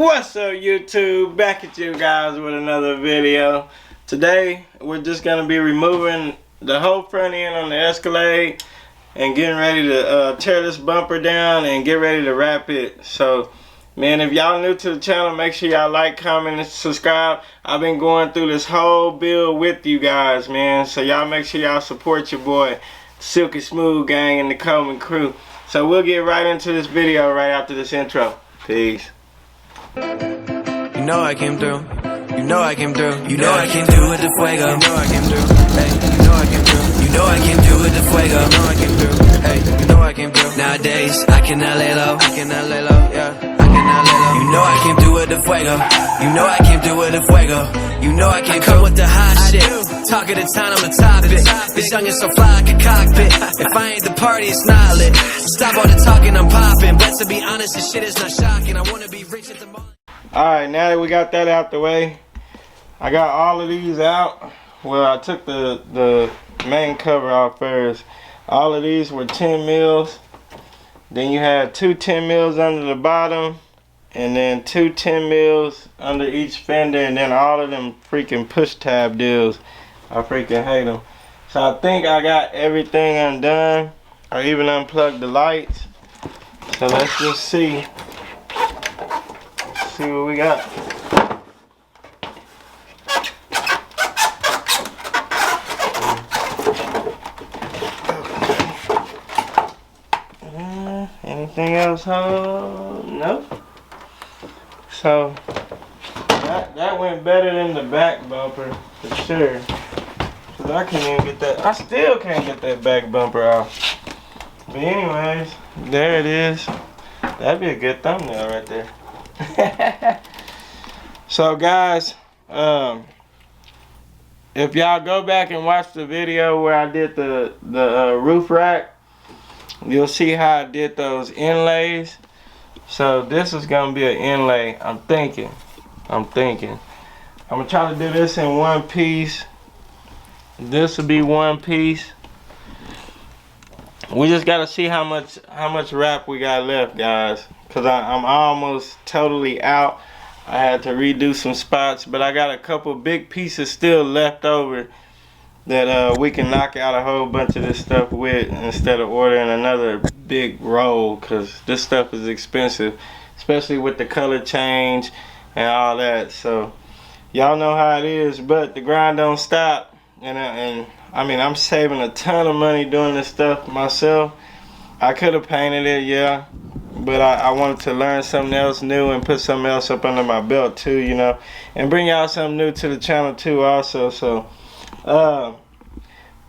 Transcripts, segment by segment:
What's up, YouTube? Back at you guys with another video. Today we're just gonna be removing the whole front end on the Escalade and getting ready to tear this bumper down and get ready to wrap it. So man, if y'all new to the channel, make sure y'all like, comment, and subscribe. I've been going through this whole build with you guys, man, so y'all make sure y'all support your boy Silky Smooth Gang and the Coleman crew. So we'll get right into this video right after this intro. Peace. You know I came through. You know I came through. You know I came through with the fuego. You know I came through. Hey, you know I came through. You know I came through with the fuego. You know I came through. Hey, you know I came through. Nowadays I cannot lay low. I cannot lay low. Yeah, I cannot lay low. You know I came through with the fuego. You know I came through with the fuego. You know I came through with the hot shit. Talk of the town, I'm a topic. This young is so fly like a cockpit. If I ain't the party, it's not lit. Stop all the talking, I'm popping. But to be honest, this shit is not shocking. I wanna be rich at the moment. Alright, now that we got that out the way, I got all of these out. Well, I took the main cover off first. All of these were 10 mils. Then you had two 10 mils under the bottom, and then two 10 mils under each fender, and then all of them freaking push tab deals. I freaking hate them. So I think I got everything undone. I even unplugged the lights. So let's just see. See what we got. Anything else? Nope. So that went better than the back bumper for sure. Cause I can't even get that. I still can't get that back bumper off. But anyways, there it is. That'd be a good thumbnail right there. So guys, if y'all go back and watch the video where I did the roof rack, you'll see how I did those inlays. So this is gonna be an inlay. I'm thinking I'm gonna try to do this in one piece. This will be one piece. We just gotta see how much wrap we got left, guys, cause I'm almost totally out. I had to redo some spots, but I got a couple big pieces still left over that we can knock out a whole bunch of this stuff with instead of ordering another big roll, cause this stuff is expensive, especially with the color change and all that. So y'all know how it is, but the grind don't stop, and I mean, I'm saving a ton of money doing this stuff myself. I could have painted it, yeah, but I wanted to learn something else new and put something else up under my belt too, you know, and bring out something new to the channel too also. So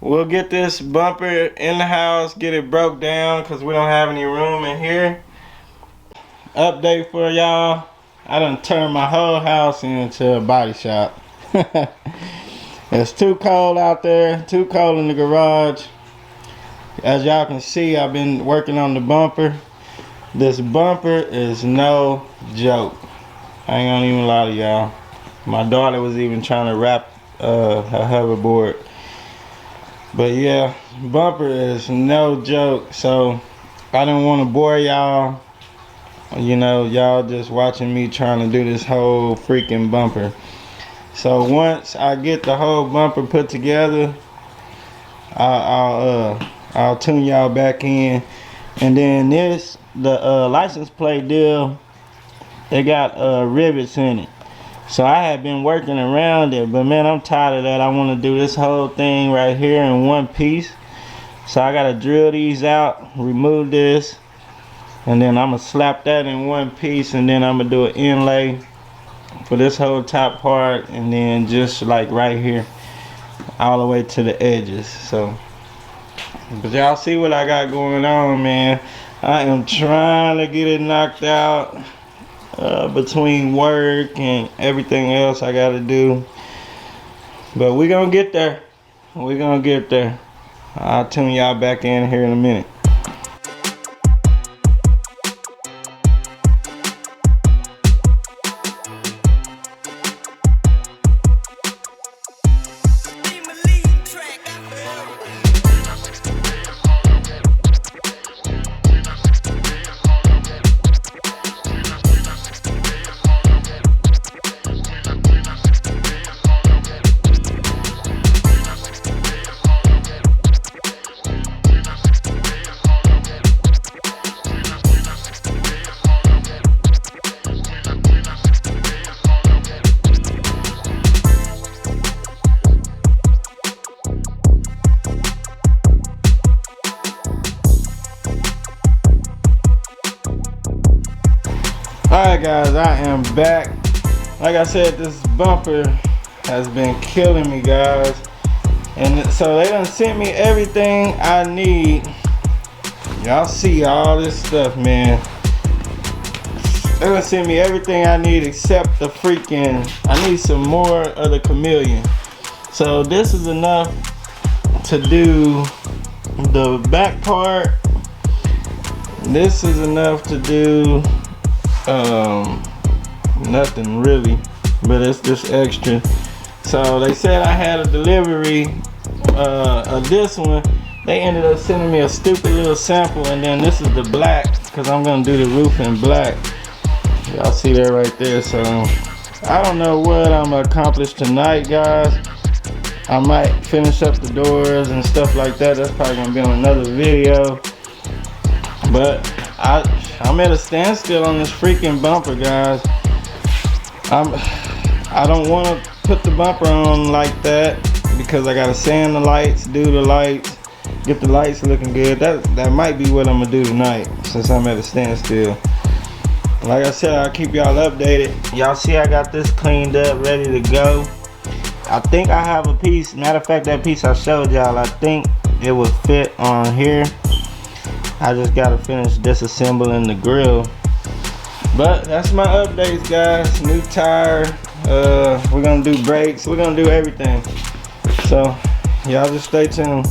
we'll get this bumper in the house, get it broke down, because we don't have any room in here. Update for y'all, I done turned my whole house into a body shop. It's too cold out there, too cold in the garage. As y'all can see, I've been working on the bumper. This bumper is no joke. I ain't gonna even lie to y'all. My daughter was even trying to wrap her hoverboard. But yeah, bumper is no joke. So I don't want to bore y'all. You know, y'all just watching me trying to do this whole freaking bumper. So once I get the whole bumper put together, I'll tune y'all back in. And then the license plate deal, they got rivets in it. So I have been working around it, but man, I'm tired of that. I want to do this whole thing right here in one piece. So I gotta drill these out, remove this, and then I'm gonna slap that in one piece, and then I'm gonna do an inlay for this whole top part, and then just like right here all the way to the edges. So but y'all see what I got going on, man. I am trying to get it knocked out between work and everything else I gotta do, but we're gonna get there. We're gonna get there. I'll tune y'all back in here in a minute. Alright guys, I am back. Like I said, this bumper has been killing me, guys. And so they done sent me everything I need. Y'all see all this stuff, man. They done sent me everything I need except the freaking, I need some more of the chameleon. So this is enough to do the back part. This is enough to do nothing really, but it's just extra. So they said I had a delivery of this one. They ended up sending me a stupid little sample, and then this is the black, because I'm gonna do the roof in black. Y'all see that right there. So I don't know what I'm gonna accomplish tonight, guys. I might finish up the doors and stuff like that. That's probably gonna be on another video. But I'm at a standstill on this freaking bumper, guys. I don't want to put the bumper on like that because I gotta sand the lights, do the lights, get the lights looking good. That might be what I'm gonna do tonight since I'm at a standstill. Like I said, I'll keep y'all updated. Y'all see I got this cleaned up, ready to go. I think I have a piece. Matter of fact, that piece I showed y'all, I think it would fit on here. I just gotta finish disassembling the grill. But that's my updates, guys. New tire. We're gonna do brakes. We're gonna do everything. So y'all just stay tuned.